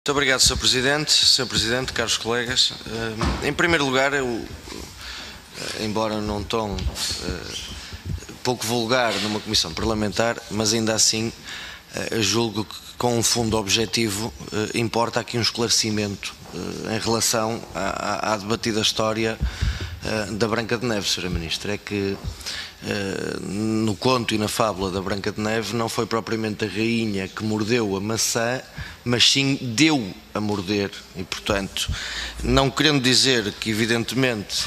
Muito obrigado, Sr. Presidente. Sr. Presidente, caros colegas, em primeiro lugar, embora num tom pouco vulgar numa comissão parlamentar, mas ainda assim julgo que com um fundo objetivo importa aqui um esclarecimento em relação à debatida história da Branca de Neve, Sra. Ministra. É que no conto e na fábula da Branca de Neve não foi propriamente a rainha que mordeu a maçã, mas sim deu a morder, e portanto, não querendo dizer que evidentemente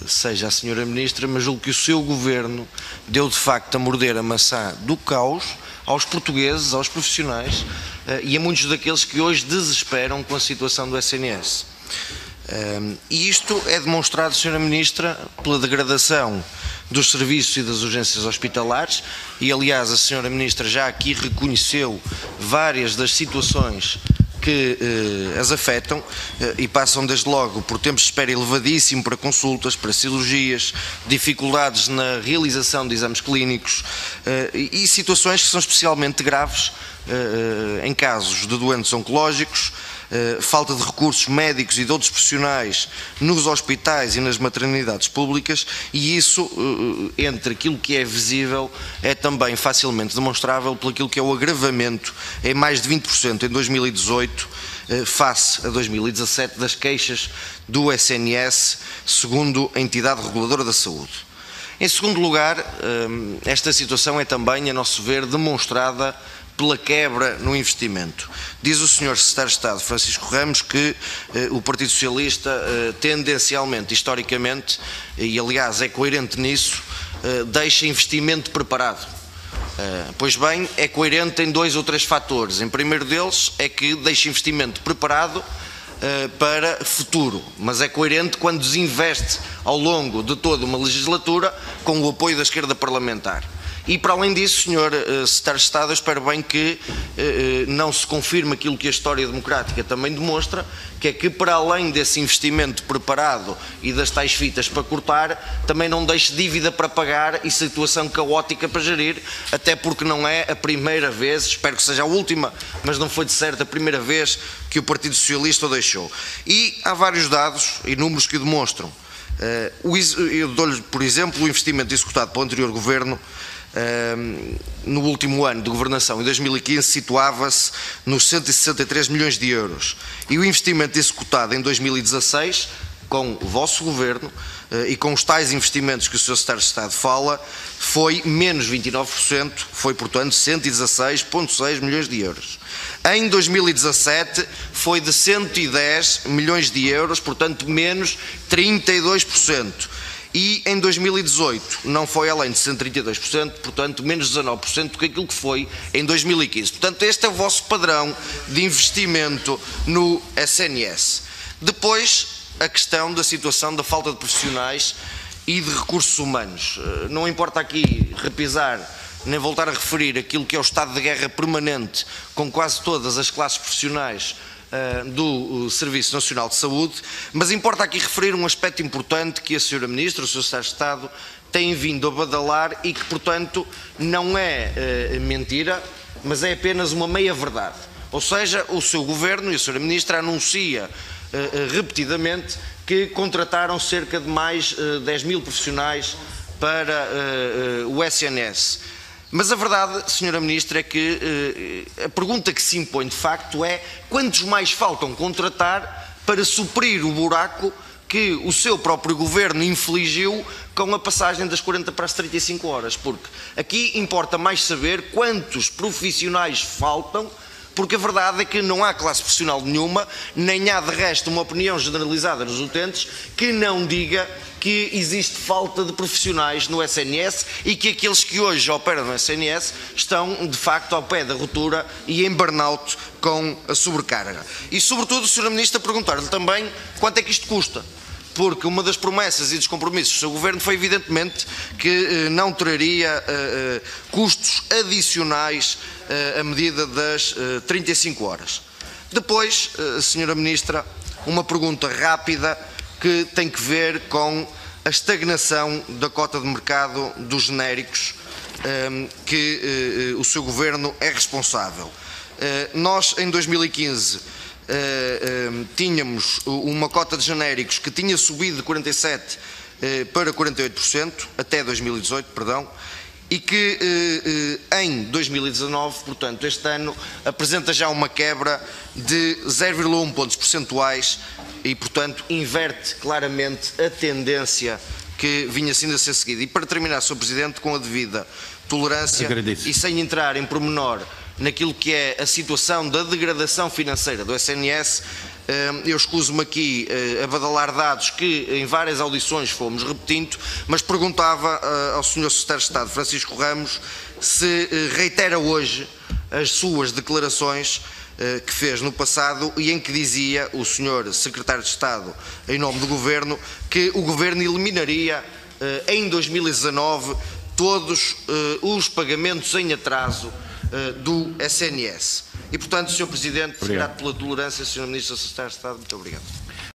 seja a Sra. Ministra, mas julgo que o seu governo deu de facto a morder a maçã do caos aos portugueses, aos profissionais e a muitos daqueles que hoje desesperam com a situação do SNS. E isto é demonstrado, Sra. Ministra, pela degradação dos serviços e das urgências hospitalares, e aliás a Sra. Ministra já aqui reconheceu várias das situações que as afetam e passam desde logo por tempos de espera elevadíssimo para consultas, para cirurgias, dificuldades na realização de exames clínicos e situações que são especialmente graves em casos de doentes oncológicos, falta de recursos médicos e de outros profissionais nos hospitais e nas maternidades públicas, e isso, entre aquilo que é visível, é também facilmente demonstrável por aquilo que é o agravamento em mais de 20% em 2018, face a 2017, das queixas do SNS, segundo a entidade reguladora da saúde. Em segundo lugar, esta situação é também, a nosso ver, demonstrada pela quebra no investimento. Diz o Sr. Secretário de Estado, Francisco Ramos, que o Partido Socialista tendencialmente, historicamente, e aliás é coerente nisso, deixa investimento preparado. Pois bem, é coerente em dois ou três fatores. Em primeiro deles é que deixa investimento preparado para futuro, mas é coerente quando desinveste ao longo de toda uma legislatura com o apoio da esquerda parlamentar. E para além disso, Sr. Secretário de Estado, eu espero bem que não se confirme aquilo que a história democrática também demonstra, que é que para além desse investimento preparado e das tais fitas para cortar, também não deixe dívida para pagar e situação caótica para gerir, até porque não é a primeira vez, espero que seja a última, mas não foi de certo a primeira vez que o Partido Socialista o deixou. E há vários dados e números que o demonstram. Eu dou-lhe, por exemplo, o investimento executado pelo anterior governo no último ano de governação, em 2015, situava-se nos 163 milhões de euros. E o investimento executado em 2016, com o vosso governo e com os tais investimentos que o Sr. Secretário de Estado fala, foi menos 29%, foi portanto 116,6 milhões de euros. Em 2017 foi de 110 milhões de euros, portanto menos 32%. E em 2018 não foi além de 132%, portanto menos 19% do que aquilo que foi em 2015. Portanto, este é o vosso padrão de investimento no SNS. Depois, a questão da situação da falta de profissionais e de recursos humanos. Não importa aqui repisar nem voltar a referir aquilo que é o estado de guerra permanente com quase todas as classes profissionais do Serviço Nacional de Saúde, mas importa aqui referir um aspecto importante que a Sra. Ministra, o Sr. Secretário de Estado, têm vindo a badalar e que, portanto, não é mentira, mas é apenas uma meia-verdade. Ou seja, o seu Governo e a Sra. Ministra anuncia repetidamente que contrataram cerca de mais 10 mil profissionais para o SNS. Mas a verdade, Sra. Ministra, é que a pergunta que se impõe de facto é quantos mais faltam contratar para suprir o buraco que o seu próprio governo infligiu com a passagem das 40 para as 35 horas, porque aqui importa mais saber quantos profissionais faltam, porque a verdade é que não há classe profissional nenhuma, nem há de resto uma opinião generalizada nos utentes que não diga que existe falta de profissionais no SNS e que aqueles que hoje operam no SNS estão de facto ao pé da ruptura e em burnout com a sobrecarga. E sobretudo, Sra. Ministra, perguntar-lhe também quanto é que isto custa. Porque uma das promessas e dos compromissos do seu governo foi evidentemente que não traria custos adicionais à medida das 35 horas. Depois, Sra. Ministra, uma pergunta rápida que tem que ver com a estagnação da cota de mercado dos genéricos que o seu governo é responsável. Nós, em 2015, tínhamos uma cota de genéricos que tinha subido de 47% para 48%, até 2018, perdão, e que em 2019, portanto este ano, apresenta já uma quebra de 0,1 pontos percentuais e, portanto, inverte claramente a tendência que vinha sendo a ser seguida. E para terminar, Sr. Presidente, com a devida tolerância e sem entrar em pormenor naquilo que é a situação da degradação financeira do SNS, eu escuso-me aqui a badalar dados que em várias audições fomos repetindo, mas perguntava ao Sr. Secretário de Estado, Francisco Ramos, se reitera hoje as suas declarações que fez no passado e em que dizia o Sr. Secretário de Estado, em nome do Governo, que o Governo eliminaria em 2019 todos os pagamentos em atraso do SNS. E, portanto, Sr. Presidente, grato pela tolerância, Sr. Ministro da Secretaria de Estado, muito obrigado.